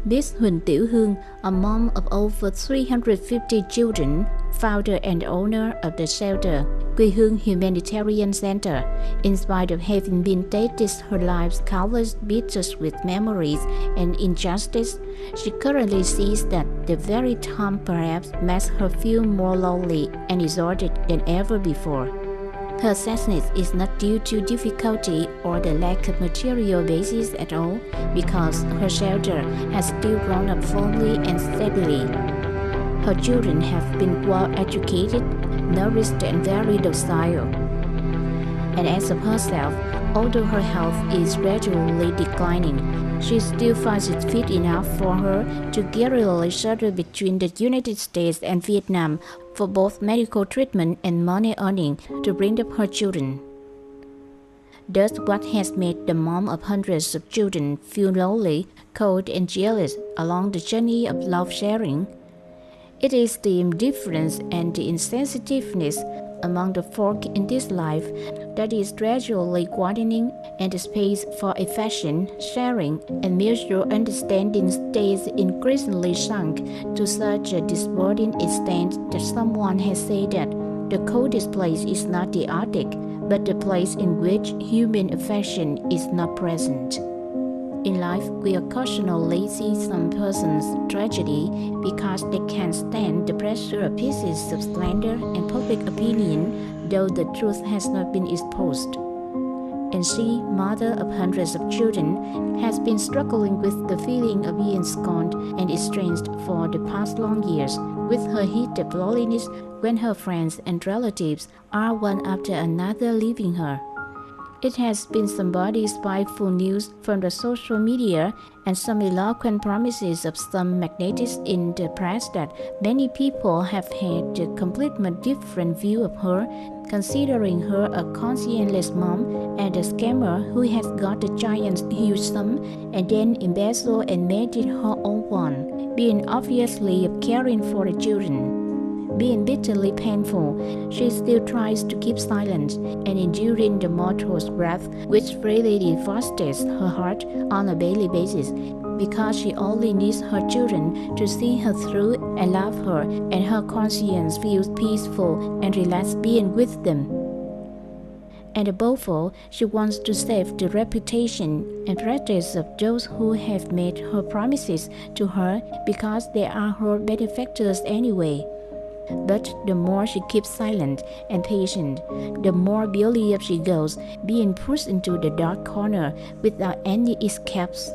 Miss Huỳnh Tiểu Hương, a mom of over 350 children, founder and owner of the shelter Quê Hương Humanitarian Center, in spite of having been tainted her life's countless bittersweet memories and injustice, she currently sees that the very time perhaps makes her feel more lonely and exhausted than ever before. Her sadness is not due to difficulty or the lack of material basis at all, because her shelter has still grown up firmly and steadily. Her children have been well educated, nourished, and very docile. And as of herself, although her health is gradually declining, she still finds it fit enough for her to guerrilla shuttle between the United States and Vietnam for both medical treatment and money earning to bring up her children. Thus, what has made the mom of hundreds of children feel lonely, cold, and jealous along the journey of love sharing? It is the indifference and the insensitiveness among the folk in this life that is gradually widening, and the space for affection, sharing, and mutual understanding stays increasingly sunk to such a desponding extent that someone has said that the coldest place is not the Arctic, but the place in which human affection is not present. In life, we occasionally see some person's tragedy because they can't stand the pressure of pieces of slander and public opinion, though the truth has not been exposed. And she, mother of hundreds of children, has been struggling with the feeling of being scorned and estranged for the past long years, with her heat of loneliness when her friends and relatives are one after another leaving her. It has been somebody's spiteful news from the social media and some eloquent promises of some magnates in the press that many people have had a completely different view of her, considering her a conscienceless mom and a scammer who has got a giant's huge sum and then embezzled and made it her own one, being obviously caring for the children. Being bitterly painful, she still tries to keep silent and enduring the mortal wrath which really devastates her heart on a daily basis, because she only needs her children to see her through and love her, and her conscience feels peaceful and relaxed being with them. And above all, she wants to save the reputation and practice of those who have made her promises to her, because they are her benefactors anyway. But the more she keeps silent and patient, the more belly up she goes, being pushed into the dark corner without any escapes.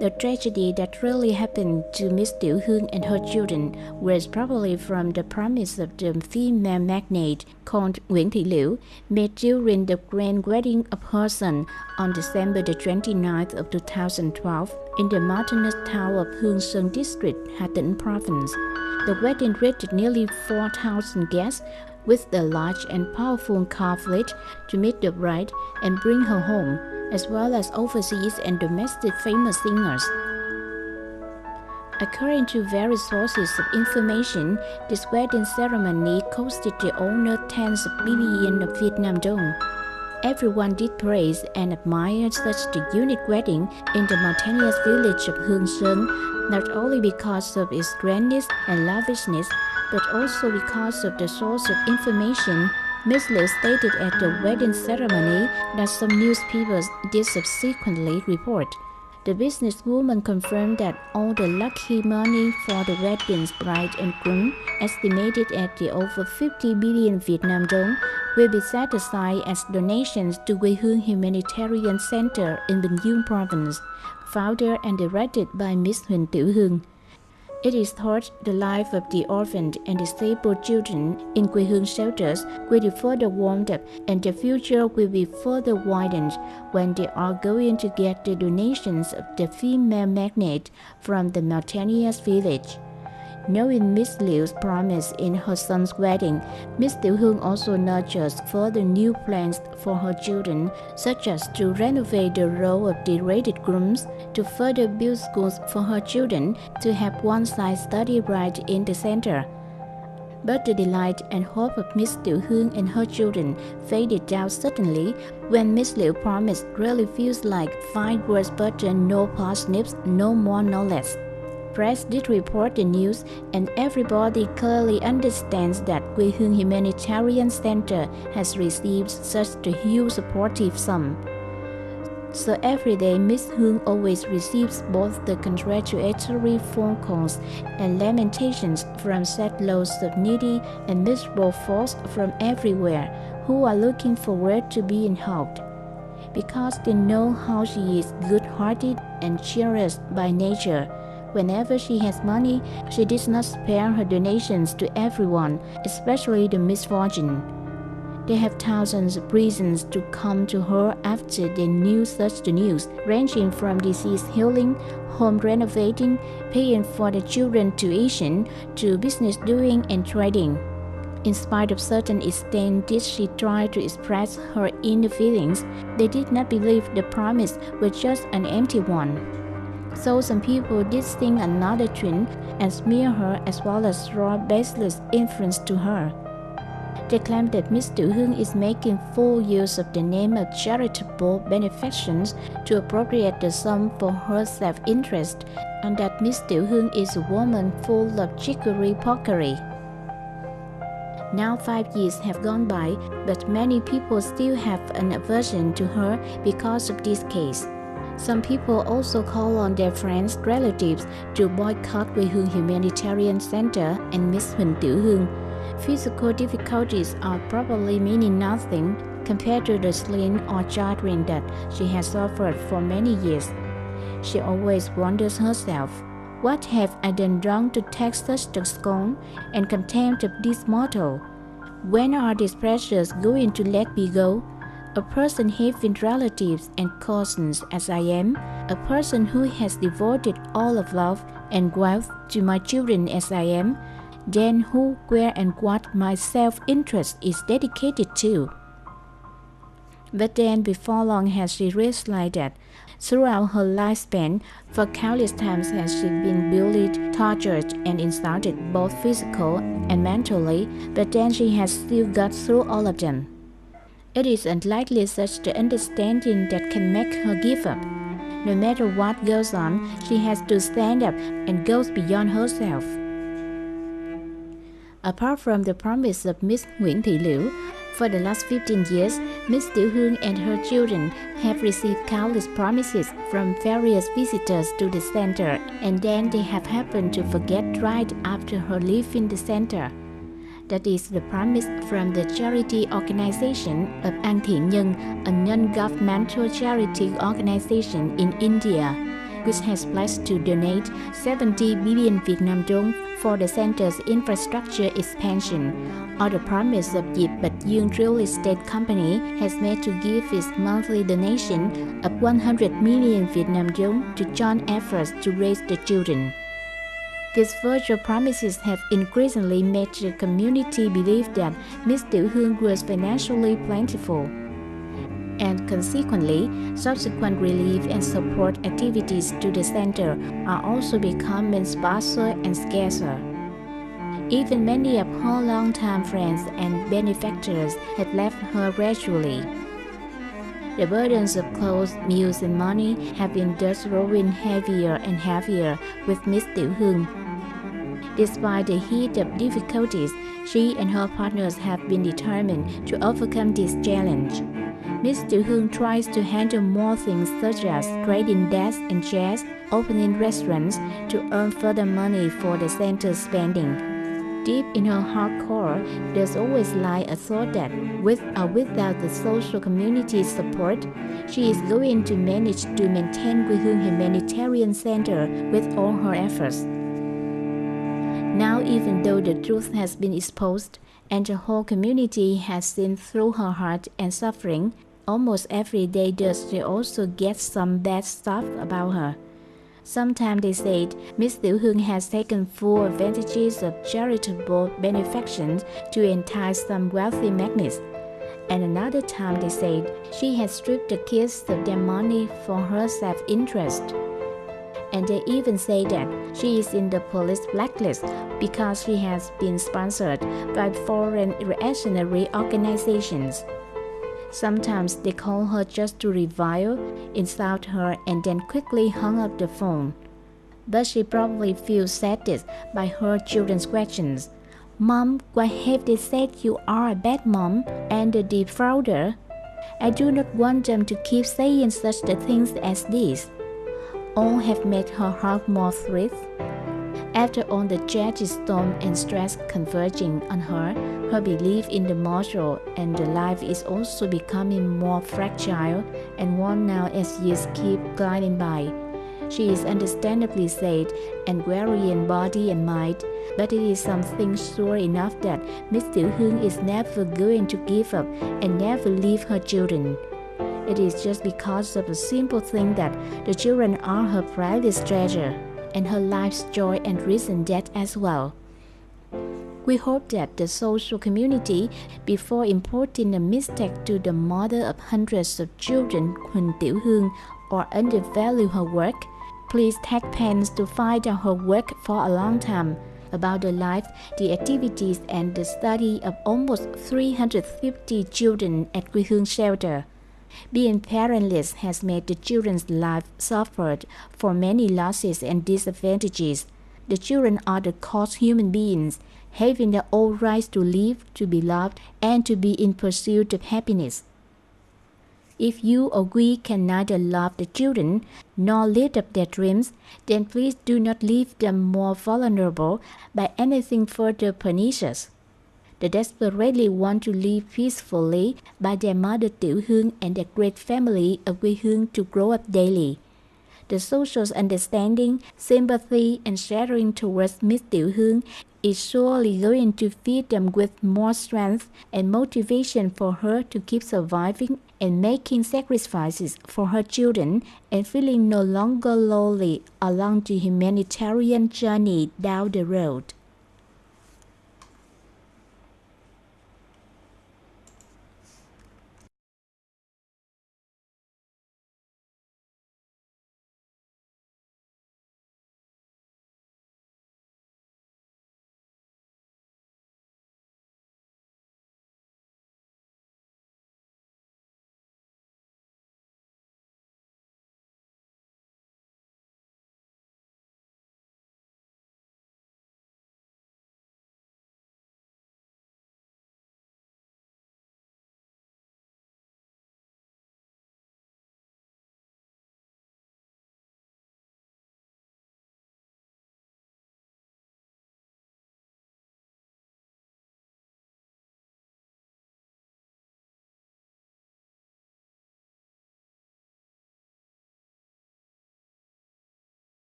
The tragedy that really happened to Miss Tiểu Hương and her children was probably from the promise of the female magnate called Nguyễn Thị Liễu, made during the grand wedding of her son on December the 29th of 2012 in the mountainous town of Hương Sơn District, Hà Tĩnh Province. The wedding reached nearly 4,000 guests, with a large and powerful car fleet to meet the bride and bring her home, as well as overseas and domestic famous singers. According to various sources of information, this wedding ceremony costed the owner tens of millions of Vietnam dong. Everyone did praise and admire such a unique wedding in the mountainous village of Hương Sơn, not only because of its grandness and lavishness, but also because of the source of information. Miss Liu stated at the wedding ceremony that some newspapers did subsequently report. The businesswoman confirmed that all the lucky money for the wedding's bride and groom, estimated at the over 50 billion Vietnam dong, will be set aside as donations to Quê Hương Humanitarian Center in Bình Dương Province, founded and directed by Miss Huỳnh Tiểu Hương. It is thought the life of the orphaned and disabled children in Quê Hương shelters will be further warmed up, and the future will be further widened when they are going to get the donations of the female magnate from the mountainous village. Knowing Miss Liu's promise in her son's wedding, Miss Tiểu Hương also nurtures further new plans for her children, such as to renovate the role of degraded grooms, to further build schools for her children, to have one-side study right in the center. But the delight and hope of Miss Tiểu Hương and her children faded out suddenly when Miss Liu promised really feels like 5 words butter, no parsnips, no more, no less. Press did report the news, and everybody clearly understands that Quê Hương Humanitarian Center has received such a huge supportive sum. So every day, Miss Hương always receives both the congratulatory phone calls and lamentations from sad loads of needy and miserable folks from everywhere who are looking forward to being helped. Because they know how she is good-hearted and generous by nature, whenever she has money, she does not spare her donations to everyone, especially the misfortunate. They have thousands of reasons to come to her after they knew such the news, ranging from disease healing, home renovating, paying for the children's tuition, to business doing and trading. In spite of certain extent did she try to express her inner feelings, they did not believe the promise was just an empty one. So some people did think another twin and smear her as well as draw baseless inference to her. They claim that Miss Tiểu Hương is making full use of the name of charitable benefactions to appropriate the sum for her self-interest, and that Miss Tiểu Hương is a woman full of jiggery-pokery. Now 5 years have gone by, but many people still have an aversion to her because of this case. Some people also call on their friends, relatives to boycott Quê Hương Humanitarian Center and Miss Huỳnh Tiểu Hương. Physical difficulties are probably meaning nothing compared to the sling or children that she has suffered for many years. She always wonders herself, what have I done wrong to take such a scorn and contempt of this mortal? When are these pressures going to let me go? A person having relatives and cousins as I am, a person who has devoted all of love and wealth to my children as I am, then who, where and what my self-interest is dedicated to. But then before long has she realized that throughout her lifespan, for countless times has she been bullied, tortured and insulted both physical and mentally, but then she has still got through all of them. It is unlikely such the understanding that can make her give up. No matter what goes on, she has to stand up and goes beyond herself. Apart from the promise of Miss Nguyễn Thị Liễu, for the last 15 years, Miss Tiểu Hương and her children have received countless promises from various visitors to the center, and then they have happened to forget right after her leaving the center. That is the promise from the charity organization of An Thiện Nhân, a non-governmental charity organization in India, which has pledged to donate 70 billion Vietnam dong for the center's infrastructure expansion, or the promise of Diệp Bạch Dương Real Estate Company has made to give its monthly donation of 100 million Vietnam dong to join efforts to raise the children. These virtual promises have increasingly made the community believe that Miss Tiểu Hương was financially plentiful, and consequently, subsequent relief and support activities to the center are also becoming sparser and scarcer. Even many of her long-time friends and benefactors have left her gradually. The burdens of clothes, meals and money have been thus growing heavier and heavier with Miss Tiểu Hương. Despite the heat of difficulties, she and her partners have been determined to overcome this challenge. Miss Tiểu Hương tries to handle more things such as trading desks and chairs, opening restaurants to earn further money for the center's spending. Deep in her heart core, there's always lie a thought that, with or without the social community's support, she is going to manage to maintain Quê Hương Humanitarian Center with all her efforts. Now, even though the truth has been exposed and the whole community has seen through her heart and suffering, almost every day does she also get some bad stuff about her. Sometimes they said Miss Tiểu Hương has taken full advantages of charitable benefactions to entice some wealthy magnates. And another time they said she has stripped the kids of their money for her self-interest. and they even say that she is in the police blacklist because she has been sponsored by foreign reactionary organizations. Sometimes they call her just to revile, insult her, and then quickly hung up the phone. But she probably feels saddened by her children's questions. "Mom, why have they said you are a bad mom and a defrauder?" I do not want them to keep saying such things as this. All have made her heart more thrilled. After all the judge's storm and stress converging on her, her belief in the moral and the life is also becoming more fragile and worn out as years keep gliding by. She is understandably sad and weary in body and mind, but it is something sure enough that Miss Tiểu Hương is never going to give up and never leave her children. It is just because of a simple thing that the children are her priceless treasure, and her life's joy and recent death as well. We hope that the social community, before imputing a mistake to the mother of hundreds of children, Huỳnh Tiểu Hương, or undervalue her work, please take pains to find out her work for a long time, about the life, the activities, and the study of almost 350 children at Quê Hương Shelter. Being parentless has made the children's life suffer for many losses and disadvantages. The children are the cost human beings, having the all rights to live, to be loved, and to be in pursuit of happiness. If you or we can neither love the children nor live up their dreams, then please do not leave them more vulnerable by anything further pernicious. They desperately want to live peacefully by their mother Tiểu Hương and their great family of Quê Hương to grow up daily. The social understanding, sympathy, and sharing towards Miss Tiểu Hương is surely going to feed them with more strength and motivation for her to keep surviving and making sacrifices for her children and feeling no longer lonely along the humanitarian journey down the road.